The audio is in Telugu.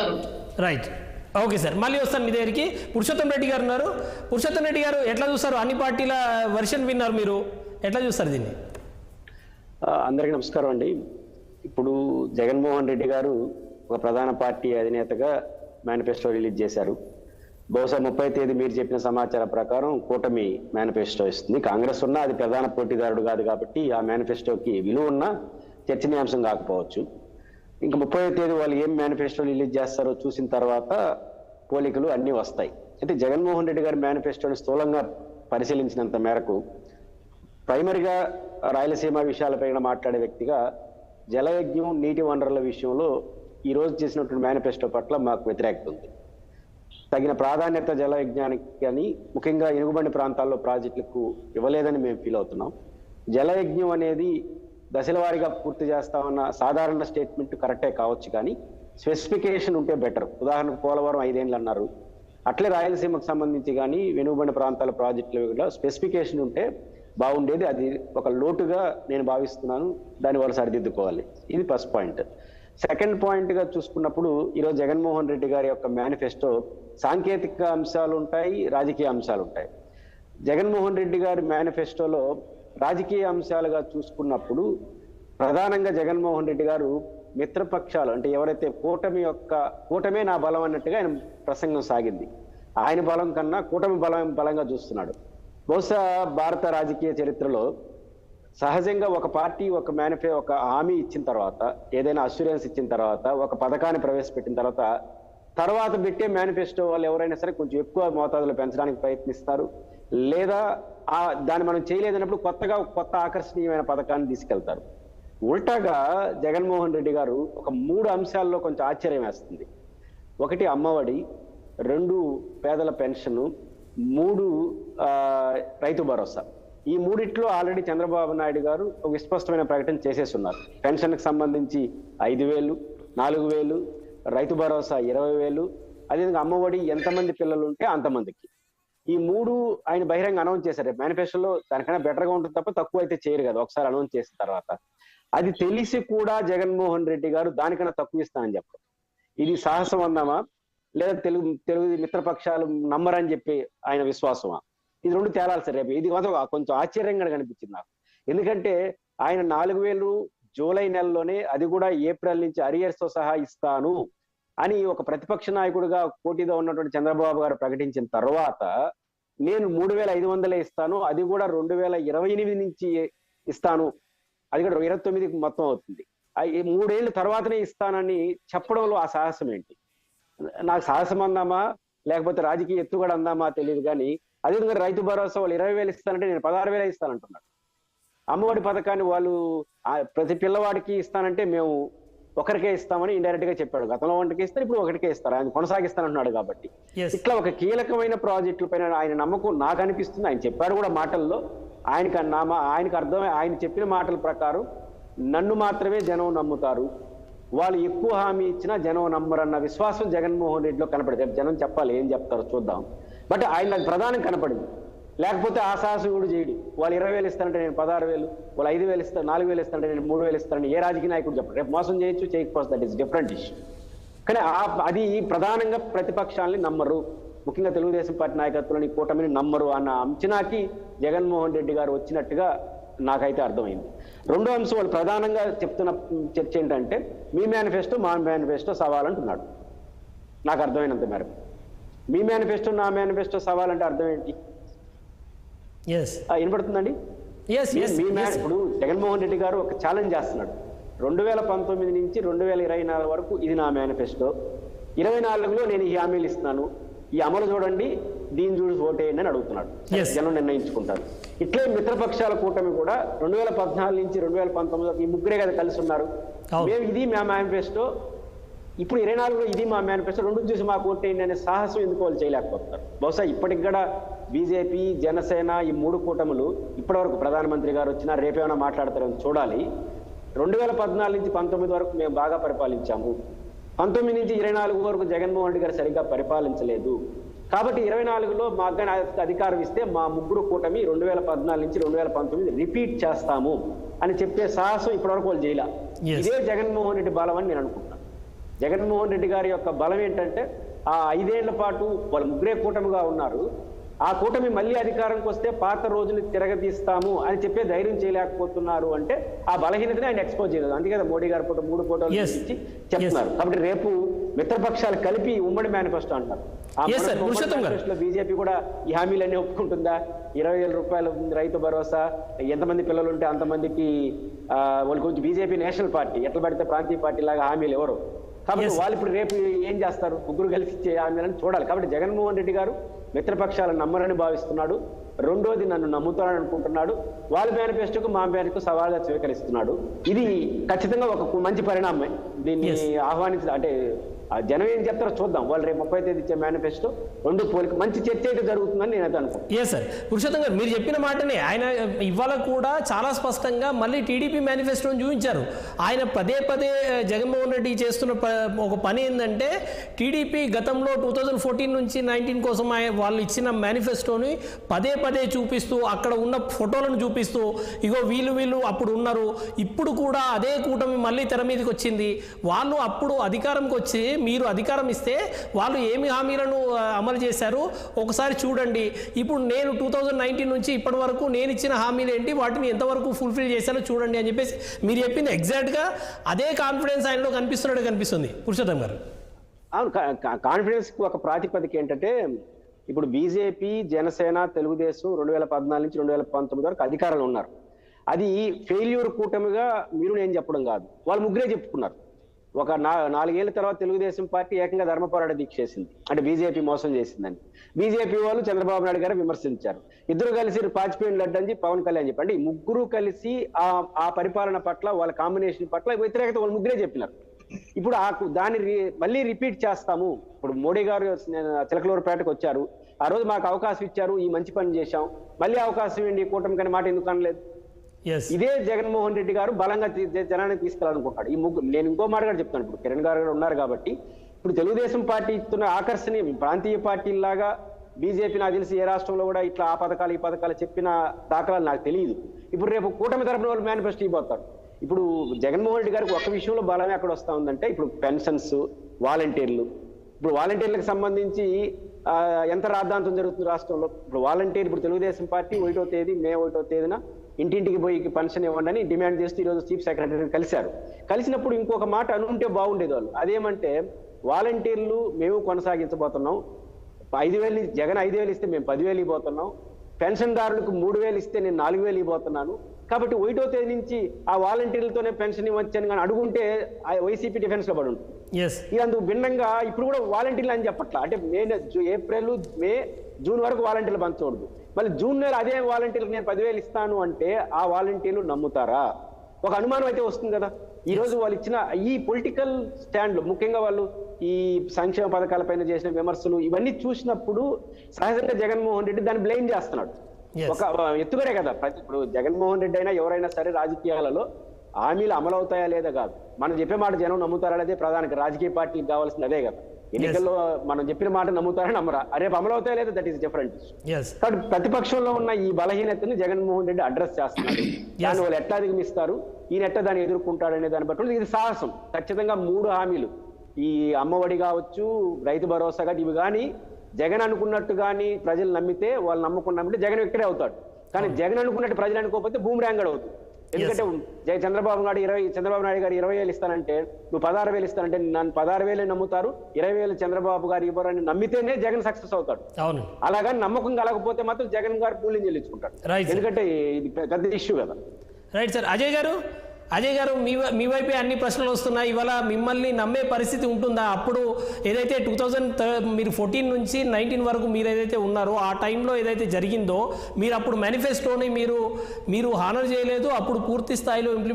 అంటారు. Right, okay sir. మళ్ళీ వస్తాను మీ దగ్గరికి. పురుషోత్తం రెడ్డి గారు ఉన్నారు. పురుషోత్తం రెడ్డి గారు ఎట్లా చూస్తారు? అన్ని పార్టీల వెర్షన్ విన్నారు మీరు, ఎట్లా చూస్తారు దీన్ని? అందరికీ నమస్కారం అండి. ఇప్పుడు జగన్మోహన్ రెడ్డి గారు ఒక ప్రధాన పార్టీ అధినేతగా మేనిఫెస్టో రిలీజ్ చేశారు. బహుశా 30వ తేదీ మీరు చెప్పిన సమాచారం ప్రకారం కూటమి మేనిఫెస్టో ఇస్తుంది. కాంగ్రెస్ ఉన్నా అది ప్రధాన పోటీదారుడు కాదు కాబట్టి ఆ మేనిఫెస్టోకి విలువ ఉన్న చర్చనీయాంశం కాకపోవచ్చు. ఇంకా 30వ తేదీ వాళ్ళు ఏం మేనిఫెస్టో రిలీజ్ చేస్తారో చూసిన తర్వాత పోలికలు అన్నీ వస్తాయి. అయితే జగన్మోహన్ రెడ్డి గారి మేనిఫెస్టోని స్థూలంగా పరిశీలించినంత మేరకు ప్రైమరీగా రాయలసీమ విషయాలపైన మాట్లాడే వ్యక్తిగా జలయజ్ఞం, నీటి వనరుల విషయంలో ఈ రోజు చేసినటువంటి మేనిఫెస్టో పట్ల మాకు వ్యతిరేకత ఉంది. తగిన ప్రాధాన్యత జలయజ్ఞానికి కానీ ముఖ్యంగా ఎనుగుబండి ప్రాంతాల్లో ప్రాజెక్టులకు ఇవ్వలేదని మేము ఫీల్ అవుతున్నాం. జలయజ్ఞం అనేది దశల వారీగా పూర్తి చేస్తామన్న సాధారణ స్టేట్మెంట్ కరెక్టే కావచ్చు, కానీ స్పెసిఫికేషన్ ఉంటే బెటర్. ఉదాహరణకు పోలవరం 5 ఏళ్ళు అన్నారు, అట్లే రాయలసీమకు సంబంధించి కానీ వెనుగుబండి ప్రాంతాల ప్రాజెక్టులు స్పెసిఫికేషన్ ఉంటే బాగుండేది. అది ఒక లోటుగా నేను భావిస్తున్నాను. దాన్ని వాళ్ళు సరిదిద్దుకోవాలి. ఇది ఫస్ట్ పాయింట్. సెకండ్ పాయింట్గా చూసుకున్నప్పుడు ఈరోజు జగన్మోహన్ రెడ్డి గారి యొక్క మేనిఫెస్టో సాంకేతిక అంశాలు ఉంటాయి, రాజకీయ అంశాలు ఉంటాయి. జగన్మోహన్ రెడ్డి గారి మేనిఫెస్టోలో రాజకీయ అంశాలుగా చూసుకున్నప్పుడు ప్రధానంగా జగన్మోహన్ రెడ్డి గారు మిత్రపక్షాలు అంటే ఎవరైతే కూటమే నా బలం అన్నట్టుగా ఆయన ప్రసంగం సాగింది. ఆయన బలం కన్నా కూటమి బలంగా చూస్తున్నాడు. బహుశా భారత రాజకీయ చరిత్రలో సహజంగా ఒక పార్టీ ఒక హామీ ఇచ్చిన తర్వాత, ఏదైనా అష్యూరెన్స్ ఇచ్చిన తర్వాత, ఒక పథకాన్ని ప్రవేశపెట్టిన తర్వాత పెట్టే మేనిఫెస్టో వాళ్ళు ఎవరైనా సరే కొంచెం ఎక్కువ మోతాదులో పెంచడానికి ప్రయత్నిస్తారు, లేదా దాన్ని మనం చేయలేదన్నప్పుడు కొత్త ఆకర్షణీయమైన పథకాన్ని తీసుకెళ్తారు. ఉల్టాగా జగన్మోహన్ రెడ్డి గారు ఒక 3 అంశాల్లో కొంచెం ఆశ్చర్యం వేస్తుంది. 1 అమ్మఒడి, 2 పేదల పెన్షను, 3 రైతు భరోసా. ఈ 3 ఆల్రెడీ చంద్రబాబు నాయుడు గారు ఒక విస్పష్టమైన ప్రకటన చేసేస్తున్నారు. పెన్షన్కి సంబంధించి 5,000, 4,000, రైతు భరోసా 20,000, అదేవిధంగా అమ్మఒడి ఎంతమంది పిల్లలు ఉంటే అంతమందికి. ఈ 3 ఆయన బహిరంగ అనౌన్స్ చేశారు. మేనిఫెస్టోలో దానికన్నా బెటర్గా ఉంటుంది తప్ప తక్కువ అయితే చేయరు కదా ఒకసారి అనౌన్స్ చేసిన తర్వాత. అది తెలిసి కూడా జగన్మోహన్ రెడ్డి గారు దానికన్నా తక్కువ ఇస్తానని చెప్పడం, ఇది సాహసం అందామా లేదా తెలుగు మిత్రపక్షాలు నమ్మరని చెప్పి ఆయన విశ్వాసమా? ఇది 2 తేలాలి సార్. రేపు ఇది కొంచెం ఆశ్చర్యంగా కనిపించింది నాకు. ఎందుకంటే ఆయన 4,000 జూలై నెలలోనే, అది కూడా ఏప్రిల్ నుంచి అరియర్స్ తో సహా ఇస్తాను అని ఒక ప్రతిపక్ష నాయకుడిగా పోటీలో ఉన్నటువంటి చంద్రబాబు గారు ప్రకటించిన తర్వాత నేను 3,500 ఇస్తాను, అది కూడా 2028 నుంచి ఇస్తాను, అది కూడా 29కి మొత్తం అవుతుంది, 3 ఏళ్ళ తర్వాతనే ఇస్తానని చెప్పడంలో ఆ సాహసం ఏంటి? నాకు సాహసం అందామా లేకపోతే రాజకీయ ఎత్తుగడ అందామా తెలియదు. కానీ అదేవిధంగా రైతు భరోసా వాళ్ళు 20,000 ఇస్తానంటే నేను 16,000 ఇస్తానంటున్నాడు. అమ్మఒడి పథకాన్ని వాళ్ళు ప్రతి పిల్లవాడికి ఇస్తానంటే మేము ఒకరికే ఇస్తామని ఇండైరెక్ట్ గా చెప్పాడు. గతంలో 1కే ఇస్తారు, ఇప్పుడు 1కే ఇస్తారు. ఆయన కొనసాగిస్తానంటున్నాడు. కాబట్టి ఇట్లా ఒక కీలకమైన ప్రాజెక్టుల పైన ఆయన నమ్మకం నాకు అనిపిస్తుంది. ఆయన చెప్పాడు కూడా మాటల్లో, ఆయనకు అర్థమై ఆయన చెప్పిన మాటల ప్రకారం నన్ను మాత్రమే జనం నమ్ముతారు, వాళ్ళు ఎక్కువ హామీ ఇచ్చినా జనం నమ్మరన్న విశ్వాసం జగన్మోహన్ రెడ్డిలో కనపడింది. జనం చెప్పాలి, ఏం చెప్తారో చూద్దాం. బట్ ఆయన నాకు ప్రధానం కనపడింది. లేకపోతే ఆ సాహసం కూడా చేయడు. వాళ్ళు 20,000 ఇస్తానంటే నేను 16,000, వాళ్ళు 5,000 ఇస్తారు, 4,000 ఇస్తానంటే నేను 3,000 ఇస్తానని ఏ రాజకీయ నాయకుడు చెప్పడు. రేపు మోసం చేయొచ్చు, చేయకపోవచ్చు, దట్ ఈస్ డిఫరెంట్ ఇష్యూ. కానీ అది ప్రధానంగా ప్రతిపక్షాలని నమ్మరు, ముఖ్యంగా తెలుగుదేశం పార్టీ నాయకత్వంలోని కూటమిని నమ్మరు అన్న అంచనాకి జగన్మోహన్ రెడ్డి గారు వచ్చినట్టుగా నాకైతే అర్థమైంది. 2వ అంశం వాళ్ళు ప్రధానంగా చెప్తున్న చర్చ ఏంటంటే మీ మేనిఫెస్టో మా మేనిఫెస్టో సవాలంటున్నాడు. నాకు అర్థమైనంత మేరకు మీ మేనిఫెస్టో నా మేనిఫెస్టో సవాలంటే అర్థం ఏంటి? వినపడుతుందండి? ఇప్పుడు జగన్మోహన్ రెడ్డి గారు ఒక ఛాలెంజ్ చేస్తున్నాడు. 2019 నుంచి 2024 వరకు ఇది నా మేనిఫెస్టో, 24లో నేను ఈ హామీలు ఇస్తున్నాను, ఈ అమలు చూడండి, దీన్ని చూసి ఓటేయండి అని అడుగుతున్నాడు. జనం నిర్ణయించుకుంటారు. ఇట్లే మిత్రపక్షాల కూటమి కూడా 2014 నుంచి 2019 ఈ 3 కదా కలిసి ఉన్నారు. మేము ఇది మా మేనిఫెస్టో, ఇప్పుడు 24లో ఇది మా మేనిఫెస్టో, 2 చూసి మాకు ఓటేయండి అనే సాహసం ఎందుకు వాళ్ళు చేయలేకపోతున్నారు? బహుశా ఇప్పటికి కూడా బీజేపీ, జనసేన ఈ 3 కూటములు ఇప్పటివరకు ప్రధానమంత్రి గారు వచ్చినా రేపేమైనా మాట్లాడతారని చూడాలి. 2014 నుంచి 19 వరకు మేము బాగా పరిపాలించాము, 19 నుంచి 24 వరకు జగన్మోహన్ రెడ్డి గారు సరిగ్గా పరిపాలించలేదు, కాబట్టి 24లో మాకు అధికారం ఇస్తే మా 3 కూటమి 2014 నుంచి 2019 రిపీట్ చేస్తాము అని చెప్పే సాహసం ఇప్పటివరకు వాళ్ళు చేయాల. ఇదే జగన్మోహన్ రెడ్డి బలం అని నేను అనుకుంటున్నాను. జగన్మోహన్ రెడ్డి గారి యొక్క బలం ఏంటంటే ఆ 5 ఏళ్ల పాటు వాళ్ళు ముగ్గురే కూటమిగా ఉన్నారు. ఆ కూటమి మళ్ళీ అధికారంకి వస్తే పాత రోజులు తిరగతీస్తాము అని చెప్పే ధైర్యం చేయలేకపోతున్నారు అంటే ఆ బలహీనతని ఆయన ఎక్స్పోజ్ చేయలేదు. అందుకే కదా మోడీ గారి 3 ఫోటోలు ఇచ్చి చెప్తున్నారు. కాబట్టి రేపు మిత్రపక్షాలు కలిపి ఉమ్మడి మేనిఫెస్టో అంటారు. ఆ మేనిఫెస్టోలో బీజేపీ కూడా ఈ హామీలన్నీ ఒప్పుకుంటుందా? 20,000 రూపాయలు రైతు భరోసా, ఎంతమంది పిల్లలు ఉంటే అంతమందికి వాళ్ళు కొంచెం బీజేపీ నేషనల్ పార్టీ, ఎట్లా పడితే ప్రాంతీయ పార్టీ లాగా హామీలు ఎవరు. కాబట్టి వాళ్ళు ఇప్పుడు రేపు ఏం చేస్తారు? ముగ్గురు కలిసి ఇచ్చే హామీలను చూడాలి. కాబట్టి జగన్మోహన్ రెడ్డి గారు మిత్రపక్షాలను నమ్మరని భావిస్తున్నాడు. రెండోది నన్ను నమ్ముతానని అనుకుంటున్నాడు. వాళ్ళ మేనిఫెస్టోకు మా మేరకు సవాల్గా స్వీకరిస్తున్నాడు. ఇది ఖచ్చితంగా ఒక మంచి పరిణామమే. దీన్ని ఆహ్వానించ అంటే జనం ఏం చెప్తారో చూద్దాం. వాళ్ళు రేపు 30వ తేదీ ఇచ్చే మేనిఫెస్టో రెండు పోలిక మంచి చర్చ అయితే జరుగుతుందని నేను అయితే అనుకుంటున్నాను. ఎస్ సార్, పురుషోత్తం గారు మీరు చెప్పిన మాటనే ఆయన ఇవాళ కూడా చాలా స్పష్టంగా మళ్ళీ టీడీపీ మేనిఫెస్టోని చూపించారు. ఆయన పదే జగన్మోహన్ రెడ్డి చేస్తున్న ఒక పని ఏంటంటే టీడీపీ గతంలో 2014 నుంచి 19 కోసం వాళ్ళు ఇచ్చిన మేనిఫెస్టోని పదే చూపిస్తూ అక్కడ ఉన్న ఫోటోలను చూపిస్తూ ఇగో వీళ్ళు అప్పుడు ఉన్నారు, ఇప్పుడు కూడా అదే కూటమి మళ్ళీ తెర మీదకి వచ్చింది, వాళ్ళు అప్పుడు అధికారంకి వచ్చి మీరు అధికారం ఇస్తే వాళ్ళు ఏమి హామీలను అమలు చేశారు ఒకసారి చూడండి, ఇప్పుడు నేను 2019 నుంచి ఇప్పటి వరకు నేను ఇచ్చిన హామీలు ఏంటి, వాటిని ఎంతవరకు ఫుల్ఫిల్ చేశానో చూడండి అని చెప్పేసి మీరు చెప్పింది ఎగ్జాక్ట్గా అదే కాన్ఫిడెన్స్ ఆయనలో కనిపిస్తుంది పురుషోత్తం గారు. అవును, కాన్ఫిడెన్స్ కు ఒక ప్రాతిపదిక ఏంటంటే ఇప్పుడు బీజేపీ, జనసేన, తెలుగుదేశం 2014 నుంచి 2019 వరకు అధికారంలో ఉన్నారు. అది ఫెయిల్యూర్ కూటమిగా మీరు నేను చెప్పడం కాదు, వాళ్ళు ముగ్గురే చెప్పుకున్నారు. ఒక 4 ఏళ్ల తర్వాత తెలుగుదేశం పార్టీ ఏకంగా ధర్మపోరాట దీక్ష చేసింది, అంటే బీజేపీ మోసం చేసిందని. బీజేపీ వాళ్ళు చంద్రబాబు నాయుడు గారు విమర్శించారు. ఇద్దరు కలిసి పాచిపోయిన లడ్డంజి పవన్ కళ్యాణ్ చెప్పి, అంటే ఈ ముగ్గురు కలిసి ఆ పరిపాలన పట్ల వాళ్ళ కాంబినేషన్ పట్ల వ్యతిరేకత వాళ్ళు ముగ్గురే చెప్పినారు. ఇప్పుడు దాన్ని మళ్ళీ రిపీట్ చేస్తాము. ఇప్పుడు మోడీ గారు చిలకలూరుపేటకు వచ్చారు, ఆ రోజు మాకు అవకాశం ఇచ్చారు, ఈ మంచి పని చేశాం, మళ్ళీ అవకాశం ఏంటి కూటమి కానీ మాట ఎందుకు అనలేదు. ఇదే జగన్మోహన్ రెడ్డి గారు బలంగా జనానికి తీసుకెళ్ళాలనుకుంటాడు. ఈ ముగ్గురు, నేను ఇంకో మాట కూడా చెప్తాను, ఇప్పుడు కిరణ్ గారు ఉన్నారు కాబట్టి ఇప్పుడు తెలుగుదేశం పార్టీ ఇస్తున్న ఆకర్షణీయ ప్రాంతీయ పార్టీలాగా బీజేపీ నాకు తెలిసి ఏ రాష్ట్రంలో కూడా ఇట్లా ఆ పథకాలు ఈ పథకాలు చెప్పిన దాఖలాలు నాకు తెలియదు. ఇప్పుడు రేపు కూటమి తరపున వాళ్ళు మేనిఫెస్టో ఇవ్వబోతారు. ఇప్పుడు జగన్మోహన్ రెడ్డి గారికి ఒక విషయంలో బలమే అక్కడ వస్తూ ఉందంటే ఇప్పుడు పెన్షన్స్, వాలంటీర్లు. ఇప్పుడు వాలంటీర్లకు సంబంధించి ఎంత రాద్ధాంతం జరుగుతుంది రాష్ట్రంలో. ఇప్పుడు వాలంటీర్, ఇప్పుడు తెలుగుదేశం పార్టీ 1వ తేదీ మే 1వ తేదీన ఇంటింటికి పోయి పెన్షన్ ఇవ్వండి అని డిమాండ్ చేస్తూ ఈరోజు చీఫ్ సెక్రటరీని కలిశారు. కలిసినప్పుడు ఇంకొక మాట అనుంటే బాగుండేది వాళ్ళు. అదేమంటే వాలంటీర్లు మేము కొనసాగించబోతున్నాం, 5,000 జగన్ 5,000 ఇస్తే మేము 10,000 ఇవ్వబోతున్నాం, పెన్షన్దారులకు 3,000 ఇస్తే నేను 4,000 ఇవ్వబోతున్నాను, కాబట్టి 1వ తేదీ నుంచి ఆ వాలంటీర్లతోనే పెన్షన్ ఇవ్వచ్చని కానీ అడుగుంటే వైసీపీ డిఫెన్స్ లో పడి ఉంటుంది. ఇది అందుకు భిన్నంగా ఇప్పుడు కూడా వాలంటీర్లు అని చెప్పట్లా, అంటే ఏప్రిల్, మే, జూన్ వరకు వాలంటీర్లు పంచకూడదు. మళ్ళీ జూన్ నెల అదే వాలంటీర్లకు నేను 10,000 ఇస్తాను అంటే ఆ వాలంటీర్లు నమ్ముతారా? ఒక అనుమానం అయితే వస్తుంది కదా. ఈ రోజు వాళ్ళు ఇచ్చిన ఈ పొలిటికల్ స్టాండ్లు, ముఖ్యంగా వాళ్ళు ఈ సంక్షేమ పథకాలపైన చేసిన విమర్శలు ఇవన్నీ చూసినప్పుడు సహజంగా జగన్మోహన్ రెడ్డి దాన్ని బ్లేమ్ చేస్తున్నాడు. ఒక ఎత్తుగడే కదా. ఇప్పుడు జగన్మోహన్ రెడ్డి అయినా ఎవరైనా సరే రాజకీయాలలో హామీలు అమలు అవుతాయా లేదా కాదు, మనం చెప్పే మాట జనం నమ్ముతారా అదే ప్రధానికి రాజకీయ పార్టీకి కావాల్సింది అదే కదా. ఎన్నికల్లో మనం చెప్పిన మాట నమ్ముతారా నమ్మరా, రేపు అమలు అవుతాయా లేదా, దట్ ఈస్ డిఫరెంట్. కాబట్టి ప్రతిపక్షంలో ఉన్న ఈ బలహీనతని జగన్మోహన్ రెడ్డి అడ్రస్ చేస్తున్నాడు. దాన్ని వాళ్ళు ఎట్లా అధిగమిస్తారు, ఈయన ఎట్లా దాన్ని ఎదుర్కొంటాడనే దాన్ని బట్టి ఇది సాహసం. ఖచ్చితంగా 3 హామీలు, ఈ అమ్మఒడి కావచ్చు, రైతు భరోసా కానీ ఇవి కానీ జగన్ అనుకున్నట్టు కానీ ప్రజలు నమ్మితే, వాళ్ళు నమ్మకుండా జగన్ ఇక్కడే అవుతాడు. కానీ జగన్ అనుకున్నట్టు ప్రజలు అనుకోకపోతే బూమ్రాంగ్ అవుతుంది. ఎందుకంటే చంద్రబాబు నాయుడు గారు 20,000 ఇస్తానంటే నువ్వు 16,000 ఇస్తానంటే నన్ను 16,000 నమ్ముతారు, 20,000 చంద్రబాబు గారు ఇవ్వరని నమ్మితేనే జగన్ సక్సెస్ అవుతాడు. అలాగని నమ్మకం కలగకపోతే మాత్రం జగన్ గారు పూలింగ్ చెల్లించుకుంటాడు. ఎందుకంటే ఇది పెద్ద ఇష్యూ కదా. Right sir. అజయ్ గారు మీ వైపే అన్ని ప్రశ్నలు వస్తున్నాయి. ఇవాళ మిమ్మల్ని నమ్మే పరిస్థితి ఉంటుందా? అప్పుడు ఏదైతే 2014 నుంచి 19 వరకు మీరు ఏదైతే ఉన్నారో ఆ టైంలో ఏదైతే జరిగిందో మీరు అప్పుడు మేనిఫెస్టోని మీరు హానర్ చేయలేదు, అప్పుడు పూర్తి స్థాయిలో ఇంప్లిమెంట్